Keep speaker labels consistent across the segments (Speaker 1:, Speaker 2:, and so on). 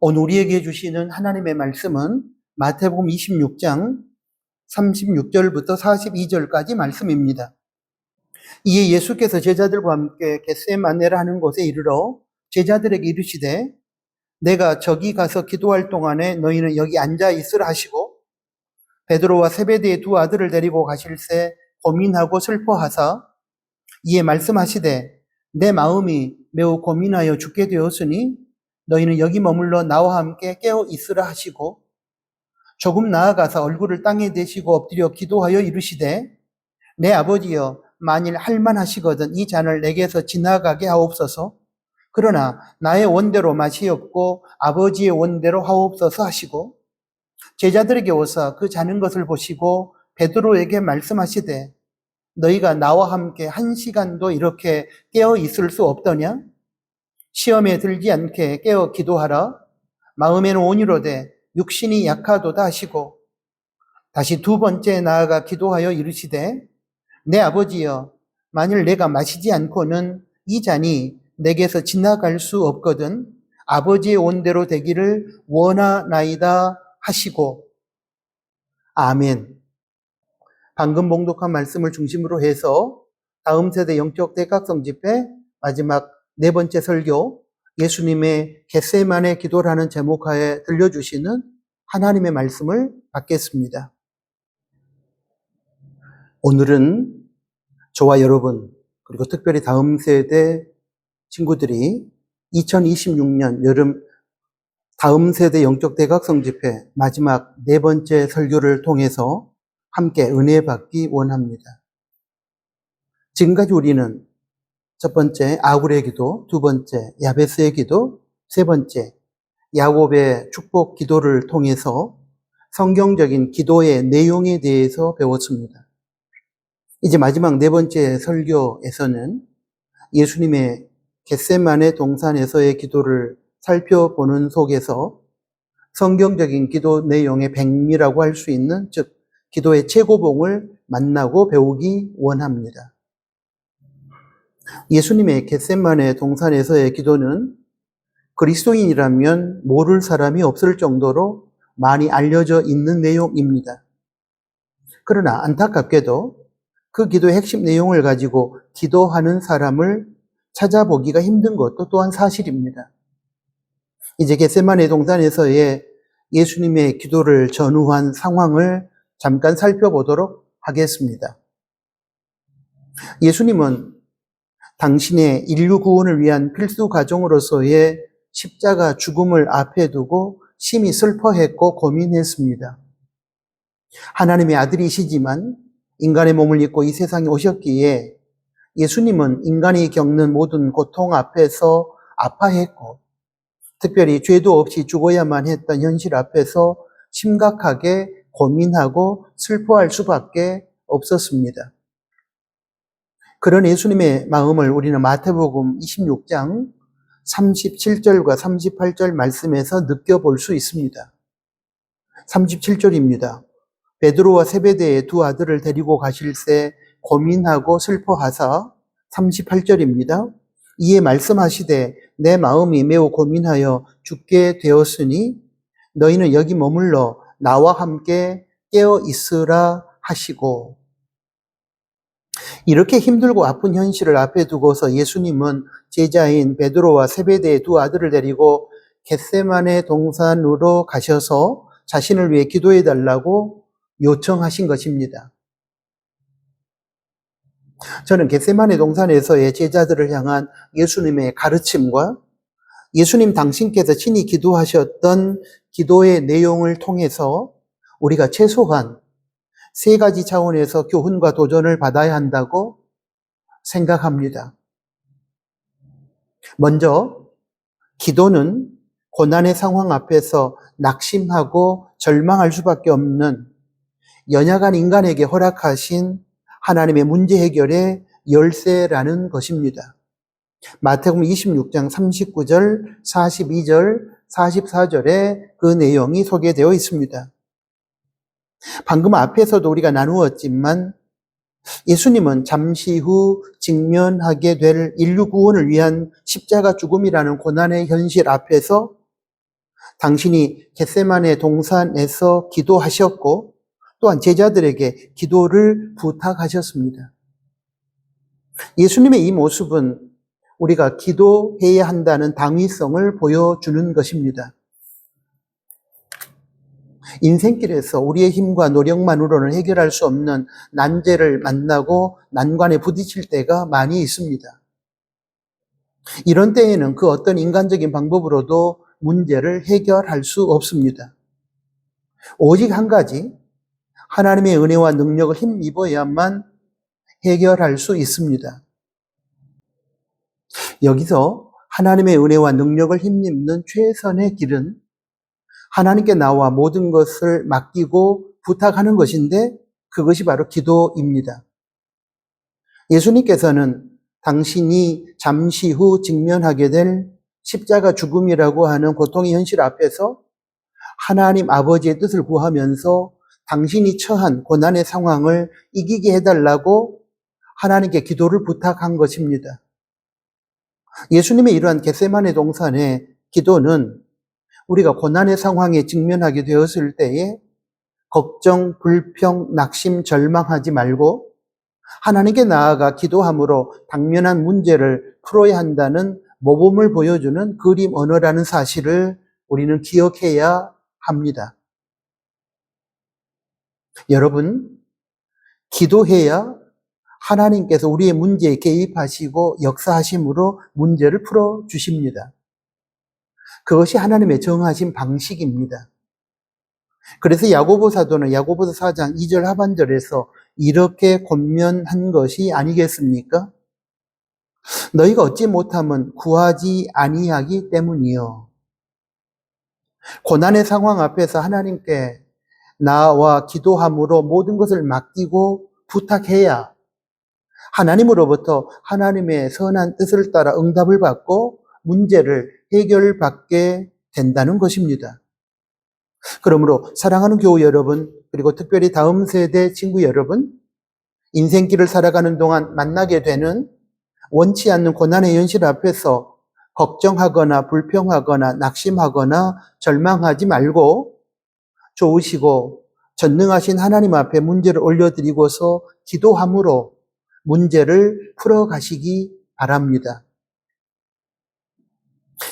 Speaker 1: 오늘 우리에게 주시는 하나님의 말씀은 마태복음 26장 36절부터 42절까지 말씀입니다. 이에 예수께서 제자들과 함께 겟세마네라 하는 곳에 이르러 제자들에게 이르시되 내가 저기 가서 기도할 동안에 너희는 여기 앉아 있으라 하시고 베드로와 세베대의 두 아들을 데리고 가실새 고민하고 슬퍼하사 이에 말씀하시되 내 마음이 매우 고민하여 죽게 되었으니 너희는 여기 머물러 나와 함께 깨어 있으라 하시고 조금 나아가서 얼굴을 땅에 대시고 엎드려 기도하여 이르시되 내 아버지여 만일 할만하시거든 이 잔을 내게서 지나가게 하옵소서. 그러나 나의 원대로 맛이 없고 아버지의 원대로 하옵소서 하시고 제자들에게 오사 그 자는 것을 보시고 베드로에게 말씀하시되 너희가 나와 함께 1시간도 이렇게 깨어 있을 수 없더냐? 시험에 들지 않게 깨어 기도하라. 마음에는 온유로되 육신이 약하도다 하시고 다시 두 번째 나아가 기도하여 이르시되 내 아버지여 만일 내가 마시지 않고는 이 잔이 내게서 지나갈 수 없거든 아버지의 원대로 되기를 원하나이다 하시고 아멘. 방금 봉독한 말씀을 중심으로 해서 다음 세대 영적 대각성 집회 마지막 네 번째 설교 예수님의 겟세마네 기도라는 제목하에 들려주시는 하나님의 말씀을 받겠습니다. 오늘은 저와 여러분 그리고 특별히 다음 세대 친구들이 2026년 여름 다음 세대 영적 대각성 집회 마지막 네 번째 설교를 통해서 함께 은혜 받기 원합니다. 지금까지 우리는 첫 번째 아굴의 기도, 두 번째 야베스의 기도, 세 번째 야곱의 축복 기도를 통해서 성경적인 기도의 내용에 대해서 배웠습니다. 이제 마지막 네 번째 설교에서는 예수님의 겟세마네 동산에서의 기도를 살펴보는 속에서 성경적인 기도 내용의 백미라고 할 수 있는 즉 기도의 최고봉을 만나고 배우기 원합니다. 예수님의 겟세마네 동산에서의 기도는 그리스도인이라면 모를 사람이 없을 정도로 많이 알려져 있는 내용입니다. 그러나 안타깝게도 그 기도의 핵심 내용을 가지고 기도하는 사람을 찾아보기가 힘든 것도 또한 사실입니다. 이제 겟세마네 동산에서의 예수님의 기도를 전후한 상황을 잠깐 살펴보도록 하겠습니다. 예수님은 당신의 인류 구원을 위한 필수 과정으로서의 십자가 죽음을 앞에 두고 심히 슬퍼했고 고민했습니다. 하나님의 아들이시지만 인간의 몸을 입고 이 세상에 오셨기에 예수님은 인간이 겪는 모든 고통 앞에서 아파했고 특별히 죄도 없이 죽어야만 했던 현실 앞에서 심각하게 고민하고 슬퍼할 수밖에 없었습니다. 그런 예수님의 마음을 우리는 마태복음 26장 37절과 38절 말씀에서 느껴볼 수 있습니다. 37절입니다. 베드로와 세베대의 두 아들을 데리고 가실새 고민하고 슬퍼하사 38절입니다. 이에 말씀하시되 내 마음이 매우 고민하여 죽게 되었으니 너희는 여기 머물러 나와 함께 깨어 있으라 하시고 이렇게 힘들고 아픈 현실을 앞에 두고서 예수님은 제자인 베드로와 세베대의 두 아들을 데리고 겟세마네 동산으로 가셔서 자신을 위해 기도해 달라고 요청하신 것입니다. 저는 겟세마네 동산에서의 제자들을 향한 예수님의 가르침과 예수님 당신께서 친히 기도하셨던 기도의 내용을 통해서 우리가 최소한 세 가지 차원에서 교훈과 도전을 받아야 한다고 생각합니다. 먼저 기도는 고난의 상황 앞에서 낙심하고 절망할 수밖에 없는 연약한 인간에게 허락하신 하나님의 문제 해결의 열쇠라는 것입니다. 마태복음 26장 39절, 42절, 44절에 그 내용이 소개되어 있습니다. 방금 앞에서도 우리가 나누었지만 예수님은 잠시 후 직면하게 될 인류 구원을 위한 십자가 죽음이라는 고난의 현실 앞에서 당신이 겟세마네 동산에서 기도하셨고 또한 제자들에게 기도를 부탁하셨습니다. 예수님의 이 모습은 우리가 기도해야 한다는 당위성을 보여주는 것입니다. 인생길에서 우리의 힘과 노력만으로는 해결할 수 없는 난제를 만나고 난관에 부딪힐 때가 많이 있습니다. 이런 때에는 그 어떤 인간적인 방법으로도 문제를 해결할 수 없습니다. 오직 한 가지, 하나님의 은혜와 능력을 힘입어야만 해결할 수 있습니다. 여기서 하나님의 은혜와 능력을 힘입는 최선의 길은 하나님께 나와 모든 것을 맡기고 부탁하는 것인데 그것이 바로 기도입니다. 예수님께서는 당신이 잠시 후 직면하게 될 십자가 죽음이라고 하는 고통의 현실 앞에서 하나님 아버지의 뜻을 구하면서 당신이 처한 고난의 상황을 이기게 해달라고 하나님께 기도를 부탁한 것입니다. 예수님의 이러한 겟세마네 동산의 기도는 우리가 고난의 상황에 직면하게 되었을 때에 걱정, 불평, 낙심, 절망하지 말고 하나님께 나아가 기도함으로 당면한 문제를 풀어야 한다는 모범을 보여주는 그림 언어라는 사실을 우리는 기억해야 합니다. 여러분, 기도해야 하나님께서 우리의 문제에 개입하시고 역사하심으로 문제를 풀어주십니다. 그것이 하나님의 정하신 방식입니다. 그래서 야고보 사도는 야고보서 4장 2절 하반절에서 이렇게 권면한 것이 아니겠습니까? 너희가 얻지 못하면 구하지 아니하기 때문이요. 고난의 상황 앞에서 하나님께 나와 기도함으로 모든 것을 맡기고 부탁해야 하나님으로부터 하나님의 선한 뜻을 따라 응답을 받고 문제를 해결받게 된다는 것입니다. 그러므로 사랑하는 교우 여러분, 그리고 특별히 다음 세대 친구 여러분, 인생길을 살아가는 동안 만나게 되는 원치 않는 고난의 현실 앞에서 걱정하거나 불평하거나 낙심하거나 절망하지 말고 좋으시고 전능하신 하나님 앞에 문제를 올려드리고서 기도함으로 문제를 풀어가시기 바랍니다.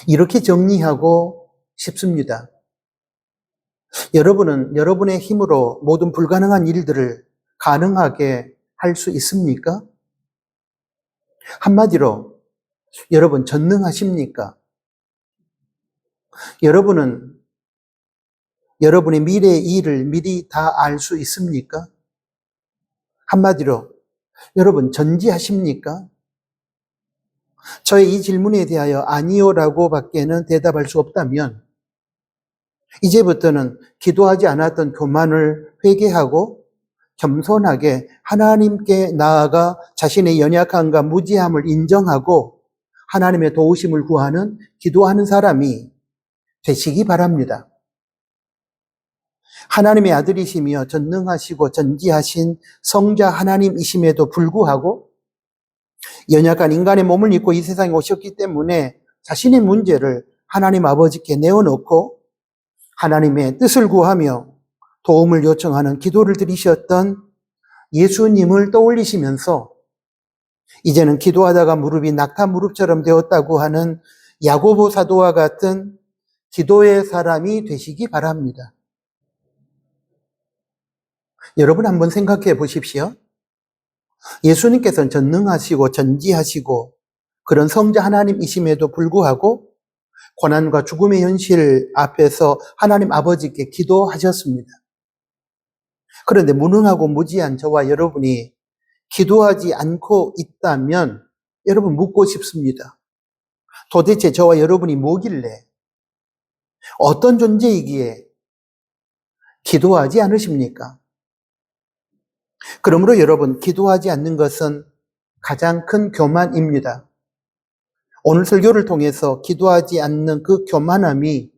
Speaker 1: 이렇게 정리하고 싶습니다. 여러분은 여러분의 힘으로 모든 불가능한 일들을 가능하게 할 수 있습니까? 한마디로 여러분 전능하십니까? 여러분은 여러분의 미래의 일을 미리 다 알 수 있습니까? 한마디로 여러분 전지하십니까? 저의 이 질문에 대하여 아니요라고 밖에는 대답할 수 없다면 이제부터는 기도하지 않았던 교만을 회개하고 겸손하게 하나님께 나아가 자신의 연약함과 무지함을 인정하고 하나님의 도우심을 구하는 기도하는 사람이 되시기 바랍니다. 하나님의 아들이시며 전능하시고 전지하신 성자 하나님이심에도 불구하고 연약한 인간의 몸을 입고 이 세상에 오셨기 때문에 자신의 문제를 하나님 아버지께 내어놓고 하나님의 뜻을 구하며 도움을 요청하는 기도를 드리셨던 예수님을 떠올리시면서 이제는 기도하다가 무릎이 낙타 무릎처럼 되었다고 하는 야고보 사도와 같은 기도의 사람이 되시기 바랍니다. 여러분 한번 생각해 보십시오. 예수님께서는 전능하시고 전지하시고 그런 성자 하나님이심에도 불구하고 고난과 죽음의 현실 앞에서 하나님 아버지께 기도하셨습니다. 그런데 무능하고 무지한 저와 여러분이 기도하지 않고 있다면 여러분 묻고 싶습니다. 도대체 저와 여러분이 뭐길래 어떤 존재이기에 기도하지 않으십니까? 그러므로 여러분 기도하지 않는 것은 가장 큰 교만입니다. 오늘 설교를 통해서 기도하지 않는 그 교만함이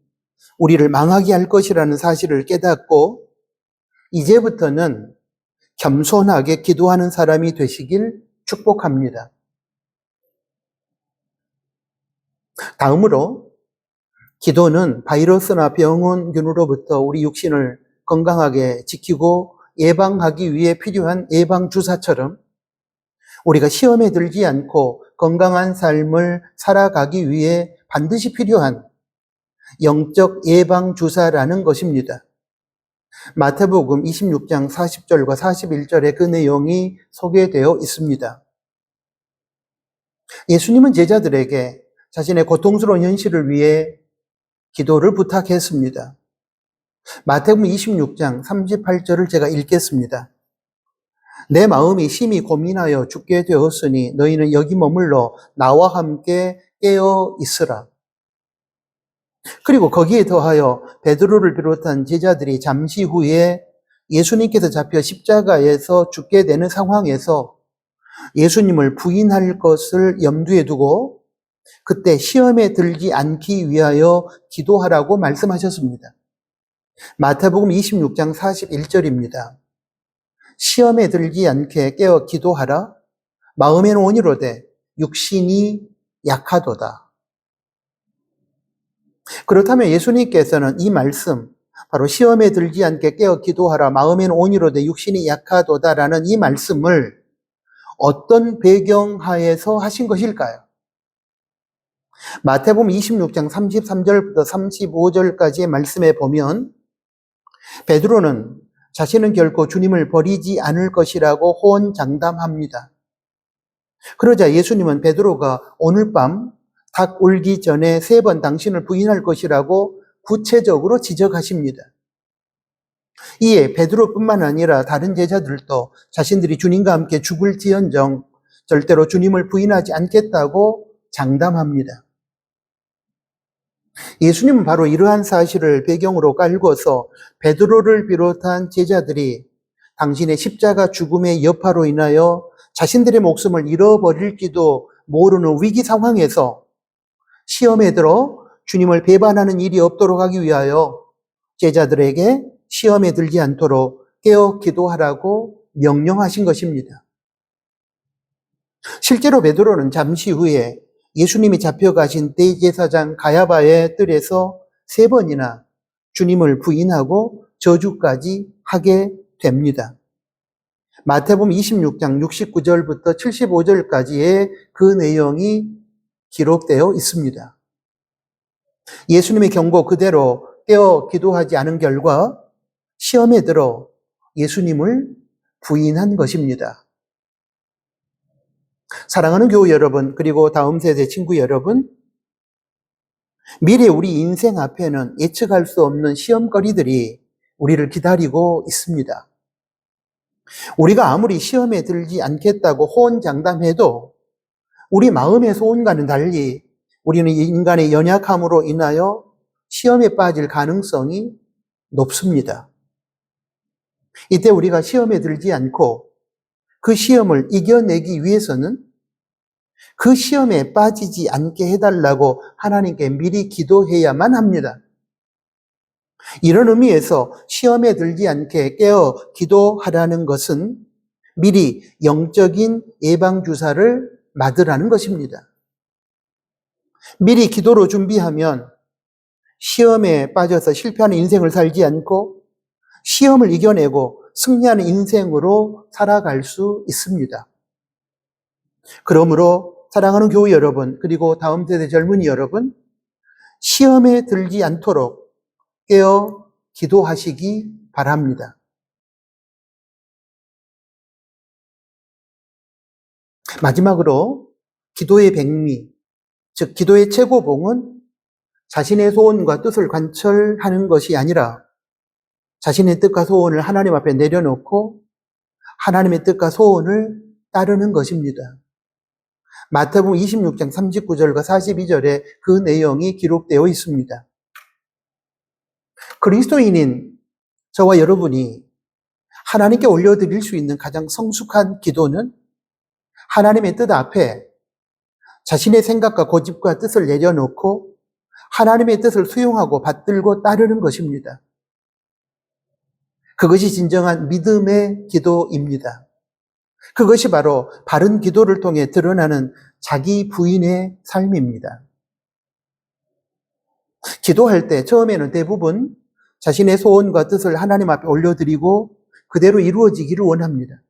Speaker 1: 우리를 망하게 할 것이라는 사실을 깨닫고 이제부터는 겸손하게 기도하는 사람이 되시길 축복합니다. 다음으로 기도는 바이러스나 병원균으로부터 우리 육신을 건강하게 지키고 예방하기 위해 필요한 예방주사처럼 우리가 시험에 들지 않고 건강한 삶을 살아가기 위해 반드시 필요한 영적 예방주사라는 것입니다. 마태복음 26장 40절과 41절에 그 내용이 소개되어 있습니다. 예수님은 제자들에게 자신의 고통스러운 현실을 위해 기도를 부탁했습니다. 마태복음 26장 38절을 제가 읽겠습니다. 내 마음이 심히 고민하여 죽게 되었으니 너희는 여기 머물러 나와 함께 깨어 있으라. 그리고 거기에 더하여 베드로를 비롯한 제자들이 잠시 후에 예수님께서 잡혀 십자가에서 죽게 되는 상황에서 예수님을 부인할 것을 염두에 두고 그때 시험에 들지 않기 위하여 기도하라고 말씀하셨습니다. 마태복음 26장 41절입니다. 시험에 들지 않게 깨어 기도하라. 마음에는 온유로되 육신이 약하도다. 그렇다면 예수님께서는 이 말씀, 바로 시험에 들지 않게 깨어 기도하라. 마음에는 온유로되 육신이 약하도다라는 이 말씀을 어떤 배경하에서 하신 것일까요? 마태복음 26장 33절부터 35절까지의 말씀에 보면 베드로는 자신은 결코 주님을 버리지 않을 것이라고 호언장담합니다. 그러자 예수님은 베드로가 오늘 밤 닭 울기 전에 3번 당신을 부인할 것이라고 구체적으로 지적하십니다. 이에 베드로뿐만 아니라 다른 제자들도 자신들이 주님과 함께 죽을지언정 절대로 주님을 부인하지 않겠다고 장담합니다. 예수님은 바로 이러한 사실을 배경으로 깔고서 베드로를 비롯한 제자들이 당신의 십자가 죽음의 여파로 인하여 자신들의 목숨을 잃어버릴지도 모르는 위기 상황에서 시험에 들어 주님을 배반하는 일이 없도록 하기 위하여 제자들에게 시험에 들지 않도록 깨어 기도하라고 명령하신 것입니다. 실제로 베드로는 잠시 후에 예수님이 잡혀가신 대제사장 가야바의 뜰에서 3번이나 주님을 부인하고 저주까지 하게 됩니다. 마태복음 26장 69절부터 75절까지의 그 내용이 기록되어 있습니다. 예수님의 경고 그대로 깨어 기도하지 않은 결과 시험에 들어 예수님을 부인한 것입니다. 사랑하는 교우 여러분, 그리고 다음 세대 친구 여러분, 미래 우리 인생 앞에는 예측할 수 없는 시험거리들이 우리를 기다리고 있습니다. 우리가 아무리 시험에 들지 않겠다고 호언장담해도 우리 마음의 소원과는 달리 우리는 인간의 연약함으로 인하여 시험에 빠질 가능성이 높습니다. 이때 우리가 시험에 들지 않고 그 시험을 이겨내기 위해서는 그 시험에 빠지지 않게 해달라고 하나님께 미리 기도해야만 합니다. 이런 의미에서 시험에 들지 않게 깨어 기도하라는 것은 미리 영적인 예방주사를 맞으라는 것입니다. 미리 기도로 준비하면 시험에 빠져서 실패하는 인생을 살지 않고 시험을 이겨내고 승리하는 인생으로 살아갈 수 있습니다. 그러므로 사랑하는 교우 여러분, 그리고 다음 세대 젊은이 여러분, 시험에 들지 않도록 깨어 기도하시기 바랍니다. 마지막으로 기도의 백미, 즉 기도의 최고봉은 자신의 소원과 뜻을 관철하는 것이 아니라 자신의 뜻과 소원을 하나님 앞에 내려놓고 하나님의 뜻과 소원을 따르는 것입니다. 마태복음 26장 39절과 42절에 그 내용이 기록되어 있습니다. 그리스도인인 저와 여러분이 하나님께 올려드릴 수 있는 가장 성숙한 기도는 하나님의 뜻 앞에 자신의 생각과 고집과 뜻을 내려놓고 하나님의 뜻을 수용하고 받들고 따르는 것입니다. 그것이 진정한 믿음의 기도입니다. 그것이 바로 바른 기도를 통해 드러나는 자기 부인의 삶입니다. 기도할 때 처음에는 대부분 자신의 소원과 뜻을 하나님 앞에 올려드리고 그대로 이루어지기를 원합니다.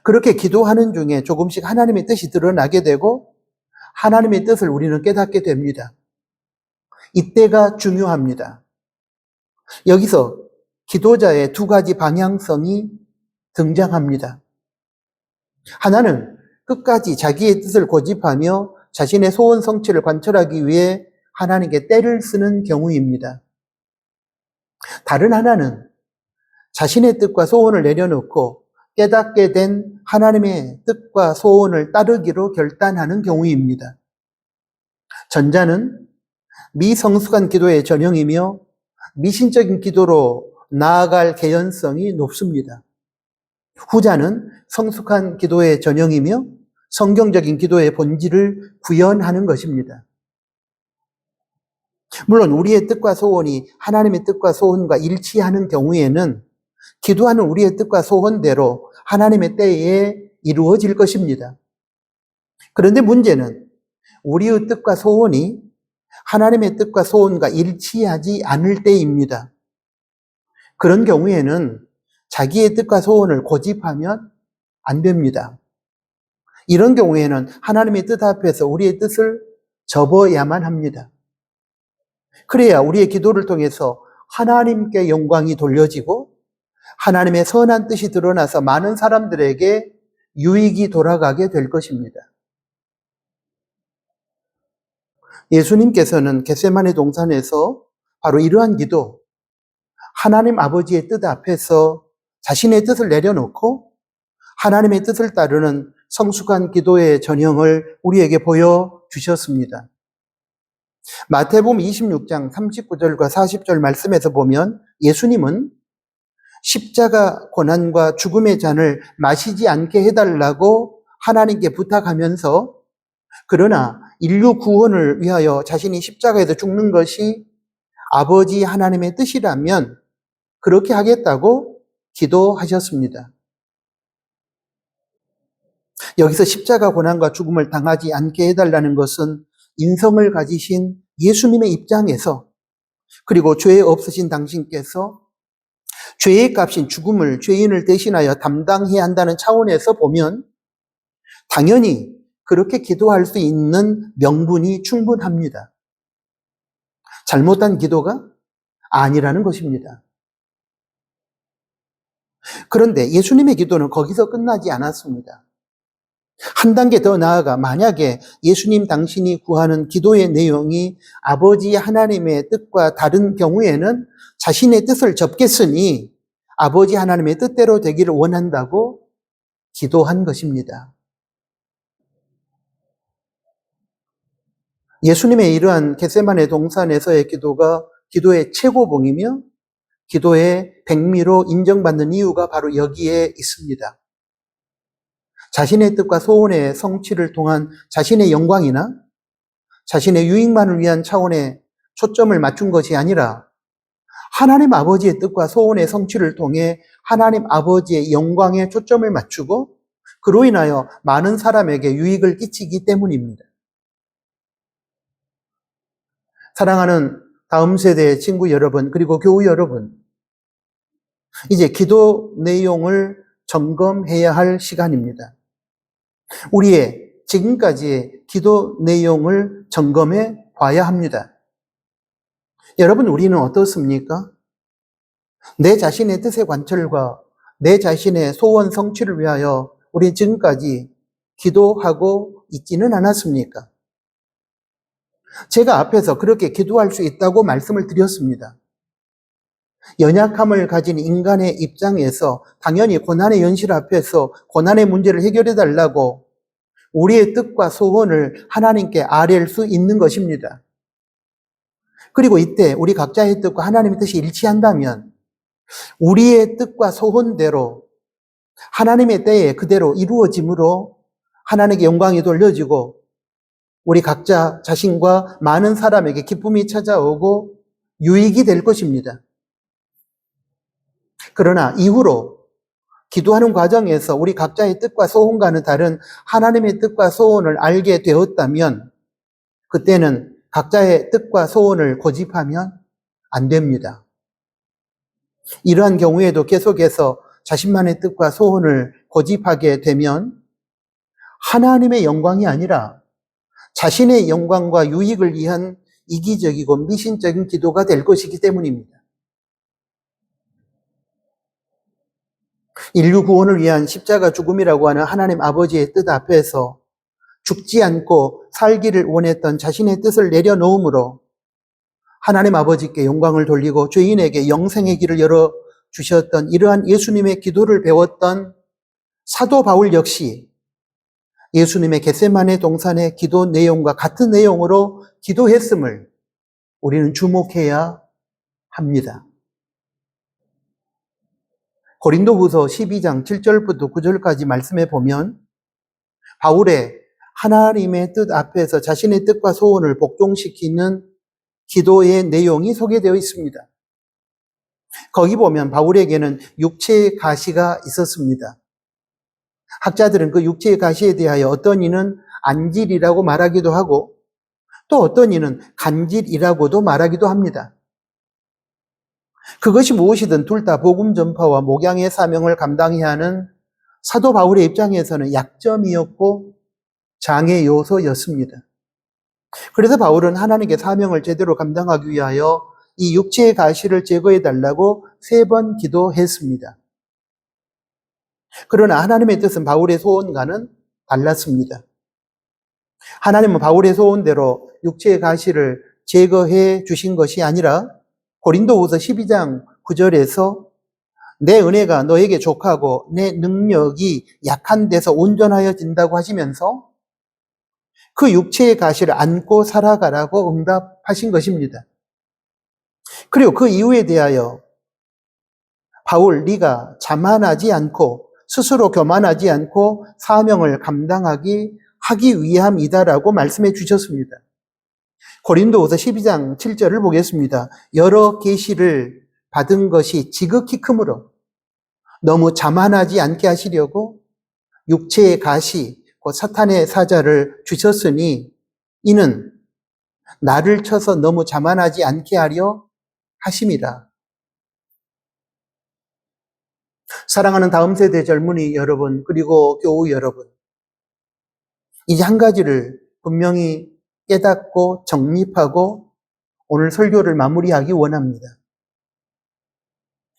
Speaker 1: 그렇게 기도하는 중에 조금씩 하나님의 뜻이 드러나게 되고 하나님의 뜻을 우리는 깨닫게 됩니다. 이때가 중요합니다. 여기서 기도자의 두 가지 방향성이 등장합니다. 하나는 끝까지 자기의 뜻을 고집하며 자신의 소원 성취를 관철하기 위해 하나님께 때를 쓰는 경우입니다. 다른 하나는 자신의 뜻과 소원을 내려놓고 깨닫게 된 하나님의 뜻과 소원을 따르기로 결단하는 경우입니다. 전자는 미성숙한 기도의 전형이며 미신적인 기도로 나아갈 개연성이 높습니다. 후자는 성숙한 기도의 전형이며 성경적인 기도의 본질을 구현하는 것입니다. 물론 우리의 뜻과 소원이 하나님의 뜻과 소원과 일치하는 경우에는 기도하는 우리의 뜻과 소원대로 하나님의 때에 이루어질 것입니다. 그런데 문제는 우리의 뜻과 소원이 하나님의 뜻과 소원과 일치하지 않을 때입니다. 그런 경우에는 자기의 뜻과 소원을 고집하면 안 됩니다. 이런 경우에는 하나님의 뜻 앞에서 우리의 뜻을 접어야만 합니다. 그래야 우리의 기도를 통해서 하나님께 영광이 돌려지고 하나님의 선한 뜻이 드러나서 많은 사람들에게 유익이 돌아가게 될 것입니다. 예수님께서는 겟세마네 동산에서 바로 이러한 기도, 하나님 아버지의 뜻 앞에서 자신의 뜻을 내려놓고 하나님의 뜻을 따르는 성숙한 기도의 전형을 우리에게 보여주셨습니다. 마태복음 26장 39절과 40절 말씀에서 보면 예수님은 십자가 고난과 죽음의 잔을 마시지 않게 해달라고 하나님께 부탁하면서 그러나 인류 구원을 위하여 자신이 십자가에서 죽는 것이 아버지 하나님의 뜻이라면 그렇게 하겠다고 기도하셨습니다. 여기서 십자가 고난과 죽음을 당하지 않게 해달라는 것은 인성을 가지신 예수님의 입장에서 그리고 죄 없으신 당신께서 죄의 값인 죽음을 죄인을 대신하여 담당해야 한다는 차원에서 보면 당연히 그렇게 기도할 수 있는 명분이 충분합니다. 잘못한 기도가 아니라는 것입니다. 그런데 예수님의 기도는 거기서 끝나지 않았습니다. 한 단계 더 나아가 만약에 예수님 당신이 구하는 기도의 내용이 아버지 하나님의 뜻과 다른 경우에는 자신의 뜻을 접겠으니 아버지 하나님의 뜻대로 되기를 원한다고 기도한 것입니다. 예수님의 이러한 겟세마네 동산에서의 기도가 기도의 최고봉이며 기도의 백미로 인정받는 이유가 바로 여기에 있습니다. 자신의 뜻과 소원의 성취를 통한 자신의 영광이나 자신의 유익만을 위한 차원의 초점을 맞춘 것이 아니라 하나님 아버지의 뜻과 소원의 성취를 통해 하나님 아버지의 영광에 초점을 맞추고 그로 인하여 많은 사람에게 유익을 끼치기 때문입니다. 사랑하는 다음 세대의 친구 여러분, 그리고 교우 여러분, 이제 기도 내용을 점검해야 할 시간입니다. 우리의 지금까지의 기도 내용을 점검해 봐야 합니다. 여러분, 우리는 어떻습니까? 내 자신의 뜻의 관철과 내 자신의 소원 성취를 위하여 우리 지금까지 기도하고 있지는 않았습니까? 제가 앞에서 그렇게 기도할 수 있다고 말씀을 드렸습니다. 연약함을 가진 인간의 입장에서 당연히 고난의 현실 앞에서 고난의 문제를 해결해 달라고 우리의 뜻과 소원을 하나님께 아뢰일 수 있는 것입니다. 그리고 이때 우리 각자의 뜻과 하나님의 뜻이 일치한다면 우리의 뜻과 소원대로 하나님의 때에 그대로 이루어짐으로 하나님께 영광이 돌려지고 우리 각자 자신과 많은 사람에게 기쁨이 찾아오고 유익이 될 것입니다. 그러나 이후로 기도하는 과정에서 우리 각자의 뜻과 소원과는 다른 하나님의 뜻과 소원을 알게 되었다면 그때는 각자의 뜻과 소원을 고집하면 안 됩니다. 이러한 경우에도 계속해서 자신만의 뜻과 소원을 고집하게 되면 하나님의 영광이 아니라 자신의 영광과 유익을 위한 이기적이고 미신적인 기도가 될 것이기 때문입니다. 인류 구원을 위한 십자가 죽음이라고 하는 하나님 아버지의 뜻 앞에서 죽지 않고 살기를 원했던 자신의 뜻을 내려놓음으로 하나님 아버지께 영광을 돌리고 죄인에게 영생의 길을 열어주셨던 이러한 예수님의 기도를 배웠던 사도 바울 역시 예수님의 겟세마네 동산의 기도 내용과 같은 내용으로 기도했음을 우리는 주목해야 합니다. 고린도후서 12장 7절부터 9절까지 말씀해 보면 바울의 하나님의 뜻 앞에서 자신의 뜻과 소원을 복종시키는 기도의 내용이 소개되어 있습니다. 거기 보면 바울에게는 육체의 가시가 있었습니다. 학자들은 그 육체의 가시에 대하여 어떤 이는 안질이라고 말하기도 하고 또 어떤 이는 간질이라고도 말하기도 합니다. 그것이 무엇이든 둘 다 복음 전파와 목양의 사명을 감당해야 하는 사도 바울의 입장에서는 약점이었고 장애 요소였습니다. 그래서 바울은 하나님께 사명을 제대로 감당하기 위하여 이 육체의 가시를 제거해 달라고 3번 기도했습니다. 그러나 하나님의 뜻은 바울의 소원과는 달랐습니다. 하나님은 바울의 소원대로 육체의 가시를 제거해 주신 것이 아니라 고린도후서 12장 9절에서 내 은혜가 너에게 족하고 내 능력이 약한 데서 온전하여진다고 하시면서 그 육체의 가시를 안고 살아가라고 응답하신 것입니다. 그리고 그 이유에 대하여 바울, 네가 자만하지 않고 스스로 교만하지 않고 사명을 하기 위함이다라고 말씀해 주셨습니다. 고린도후서 12장 7절을 보겠습니다. 여러 계시를 받은 것이 지극히 크므로 너무 자만하지 않게 하시려고 육체의 가시, 곧 사탄의 사자를 주셨으니 이는 나를 쳐서 너무 자만하지 않게 하려 하심이라. 사랑하는 다음 세대 젊은이 여러분, 그리고 교우 여러분, 이제 한 가지를 분명히 깨닫고 정립하고 오늘 설교를 마무리하기 원합니다.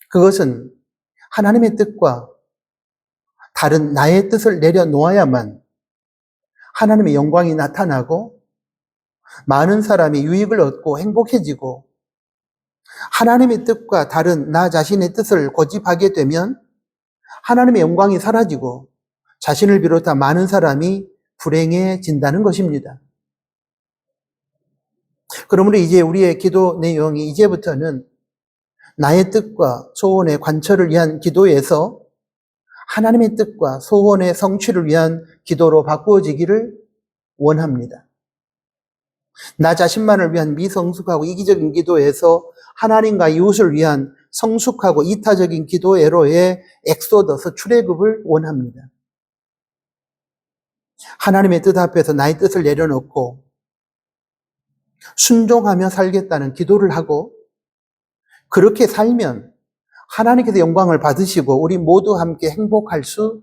Speaker 1: 그것은 하나님의 뜻과 다른 나의 뜻을 내려놓아야만 하나님의 영광이 나타나고 많은 사람이 유익을 얻고 행복해지고 하나님의 뜻과 다른 나 자신의 뜻을 고집하게 되면 하나님의 영광이 사라지고 자신을 비롯한 많은 사람이 불행해진다는 것입니다. 그러므로 이제 우리의 기도 내용이 이제부터는 나의 뜻과 소원의 관철을 위한 기도에서 하나님의 뜻과 소원의 성취를 위한 기도로 바꾸어지기를 원합니다. 나 자신만을 위한 미성숙하고 이기적인 기도에서 하나님과 이웃을 위한 성숙하고 이타적인 기도회로의 엑소더스 출애굽을 원합니다. 하나님의 뜻 앞에서 나의 뜻을 내려놓고 순종하며 살겠다는 기도를 하고 그렇게 살면 하나님께서 영광을 받으시고 우리 모두 함께 행복할 수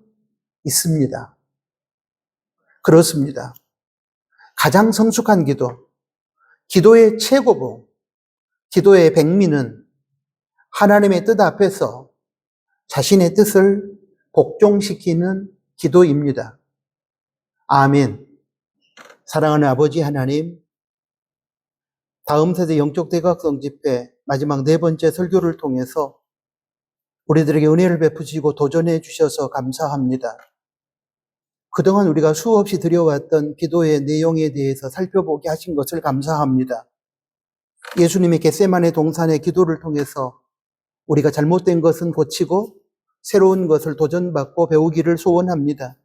Speaker 1: 있습니다. 그렇습니다. 가장 성숙한 기도, 기도의 최고봉, 기도의 백미는 하나님의 뜻 앞에서 자신의 뜻을 복종시키는 기도입니다. 아멘. 사랑하는 아버지 하나님, 다음 세대 영적 대각성 집회 마지막 4번째 설교를 통해서 우리들에게 은혜를 베푸시고 도전해 주셔서 감사합니다. 그동안 우리가 수없이 드려왔던 기도의 내용에 대해서 살펴보게 하신 것을 감사합니다. 예수님의 겟세마네 동산의 기도를 통해서 우리가 잘못된 것은 고치고 새로운 것을 도전받고 배우기를 소원합니다.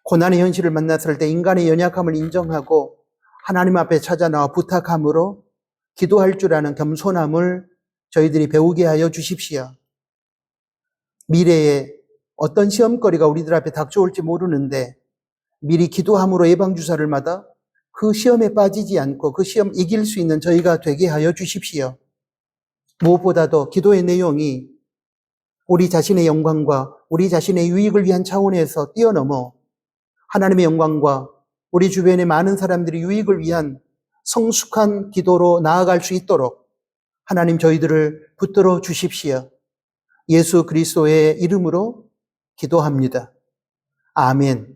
Speaker 1: 고난의 현실을 만났을 때 인간의 연약함을 인정하고 하나님 앞에 찾아 나와 부탁함으로 기도할 줄 아는 겸손함을 저희들이 배우게 하여 주십시오. 미래에 어떤 시험거리가 우리들 앞에 닥쳐올지 모르는데 미리 기도함으로 예방주사를 맞아 그 시험에 빠지지 않고 그 시험 이길 수 있는 저희가 되게 하여 주십시오. 무엇보다도 기도의 내용이 우리 자신의 영광과 우리 자신의 유익을 위한 차원에서 뛰어넘어 하나님의 영광과 우리 주변의 많은 사람들의 유익을 위한 성숙한 기도로 나아갈 수 있도록 하나님 저희들을 붙들어 주십시오. 예수 그리스도의 이름으로 기도합니다. 아멘.